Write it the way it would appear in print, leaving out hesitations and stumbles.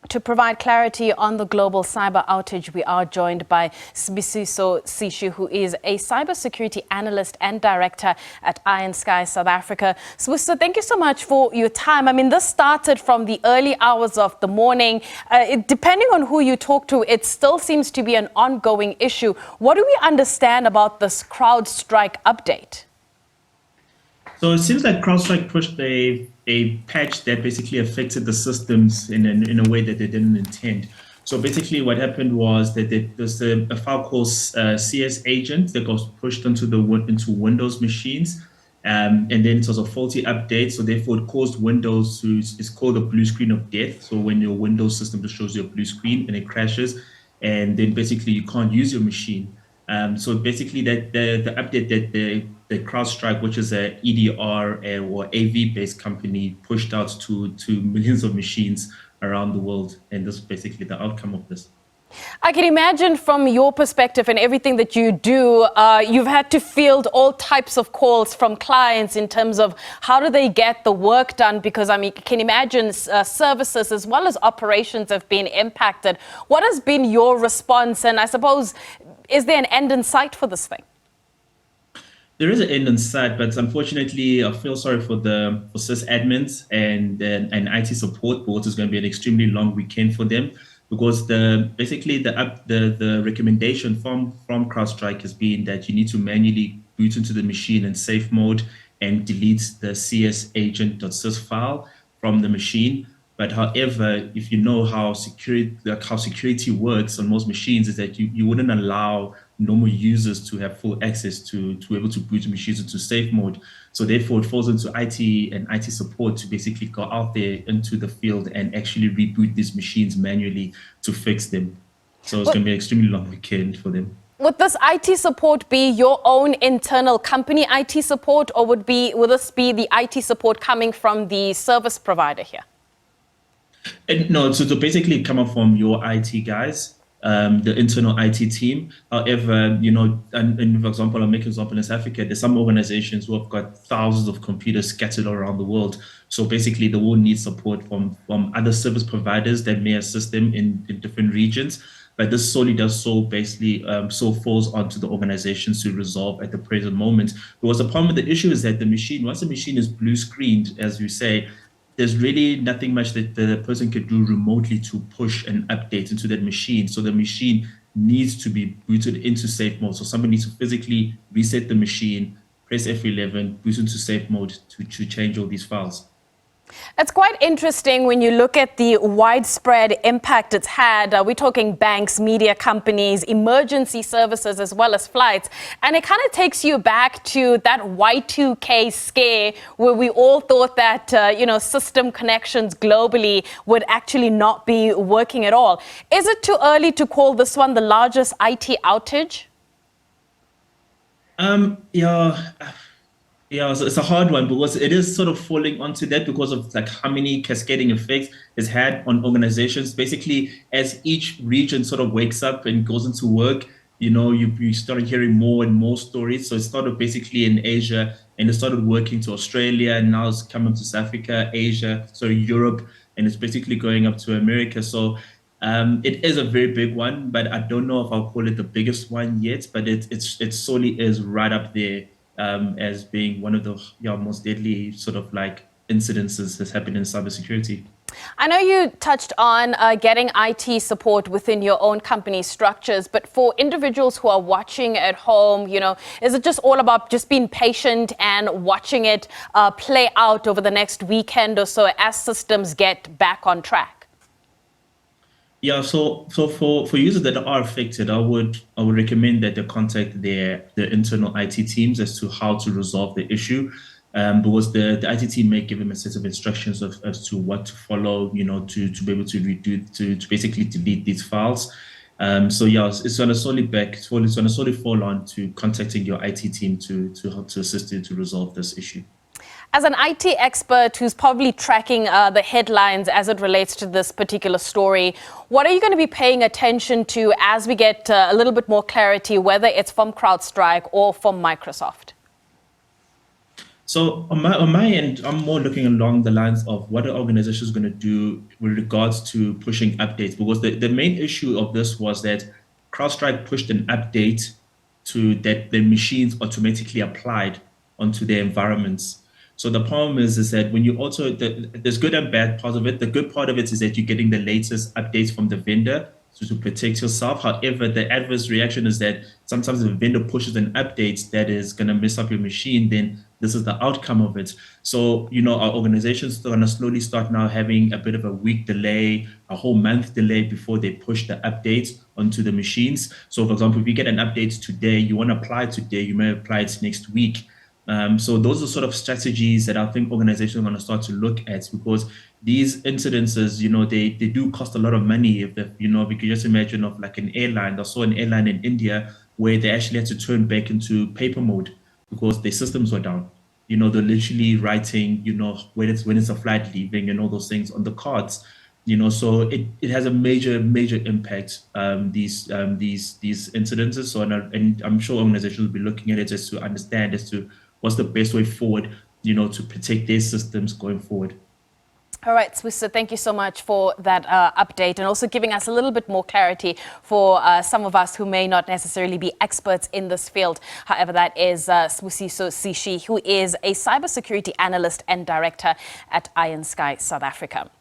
To provide clarity on the global cyber outage, we are joined by Sibusiso Sishi, who is a cybersecurity analyst and director at IronSky South Africa. Sibusiso, thank you so much for your time. I mean, this started from the early hours of the morning. Depending on who you talk to, it still seems to be an ongoing issue. What do we understand about this CrowdStrike update? So it seems like CrowdStrike pushed a patch that basically affected the systems in a way that they didn't intend. So basically what happened was that there's a file called CS agent that got pushed into Windows machines. And then it was a faulty update. So therefore it caused Windows it's called a blue screen of death. So when your Windows system just shows you a blue screen and it crashes, and then basically you can't use your machine. So basically that the update that the CrowdStrike, which is a EDR or AV-based company, pushed out to millions of machines around the world. And this is basically the outcome of this. I can imagine from your perspective and everything that you do, you've had to field all types of calls from clients in terms of how do they get the work done? Because I mean, you can imagine services as well as operations have been impacted. What has been your response? And I suppose, is there an end in sight for this thing? There is an end in sight, but unfortunately, I feel sorry for sysadmins and IT support boards. It's going to be an extremely long weekend for them, because the recommendation from CrowdStrike has been that you need to manually boot into the machine in safe mode and delete the csagent.sys file from the machine. But however, if you know how security works on most machines, is that you wouldn't allow normal users to have full access to be able to boot machines into safe mode. So therefore, it falls into IT and IT support to basically go out there into the field and actually reboot these machines manually to fix them. So it's going to be an extremely long weekend for them. Would this IT support be your own internal company IT support, or would this be the IT support coming from the service provider here? No, so to basically come up from your IT guys, the internal IT team. However, and for example, I'll make an example in South Africa, there's some organizations who have got thousands of computers scattered around the world. So basically they will need support from other service providers that may assist them in different regions. But this solely falls onto the organizations to resolve at the present moment. Because the problem with the issue is that once the machine is blue screened, as you say, there's really nothing much that the person could do remotely to push an update into that machine. So the machine needs to be booted into safe mode. So somebody needs to physically reset the machine, press F11, boot into safe mode to change all these files. It's quite interesting when you look at the widespread impact it's had. We're talking banks, media companies, emergency services, as well as flights. And it kind of takes you back to that Y2K scare where we all thought that, system connections globally would actually not be working at all. Is it too early to call this one the largest IT outage? Yeah, so it's a hard one because it is sort of falling onto that because of like how many cascading effects it's had on organizations. Basically, as each region sort of wakes up and goes into work, you started hearing more and more stories. So it started basically in Asia and it started working to Australia, and now it's coming to South Africa, Europe, and it's basically going up to America. So it is a very big one, but I don't know if I'll call it the biggest one yet, but it solely is right up there. As being one of the most deadly sort of like incidences that's happened in cybersecurity. I know you touched on getting IT support within your own company structures, but for individuals who are watching at home, is it just all about just being patient and watching it play out over the next weekend or so as systems get back on track? Yeah, so for users that are affected, I would recommend that they contact their internal IT teams as to how to resolve the issue, because the IT team may give them a set of instructions as to what to follow, to be able to basically delete these files. So yeah, it's going to solely fall on to contacting your IT team to assist you to resolve this issue. As an IT expert who's probably tracking the headlines as it relates to this particular story, what are you going to be paying attention to as we get a little bit more clarity, whether it's from CrowdStrike or from Microsoft? So on my end, I'm more looking along the lines of what the organization is going to do with regards to pushing updates, because the main issue of this was that CrowdStrike pushed an update to that the machines automatically applied onto their environments. So the problem is that when you also there's good and bad parts of it. The good part of it is that you're getting the latest updates from the vendor to protect yourself. However, the adverse reaction is that sometimes if a vendor pushes an update that is going to mess up your machine, then this is the outcome of it. So, our organizations are going to slowly start now having a bit of a week delay, a whole month delay before they push the updates onto the machines. So, for example, if you get an update today, you want to apply it today, you may apply it next week. So those are sort of strategies that I think organizations are going to start to look at, because these incidences, they do cost a lot of money. If we could just imagine of like an airline. I saw an airline in India where they actually had to turn back into paper mode because their systems were down. They're literally writing, when it's a flight leaving and all those things on the cards. So it has a major impact, these incidences. So and I'm sure organizations will be looking at it just to understand as to what's the best way forward, to protect their systems going forward. All right, Sibusiso, thank you so much for that update, and also giving us a little bit more clarity for some of us who may not necessarily be experts in this field. However, that is Sibusiso Sishi, who is a cybersecurity analyst and director at IronSky South Africa.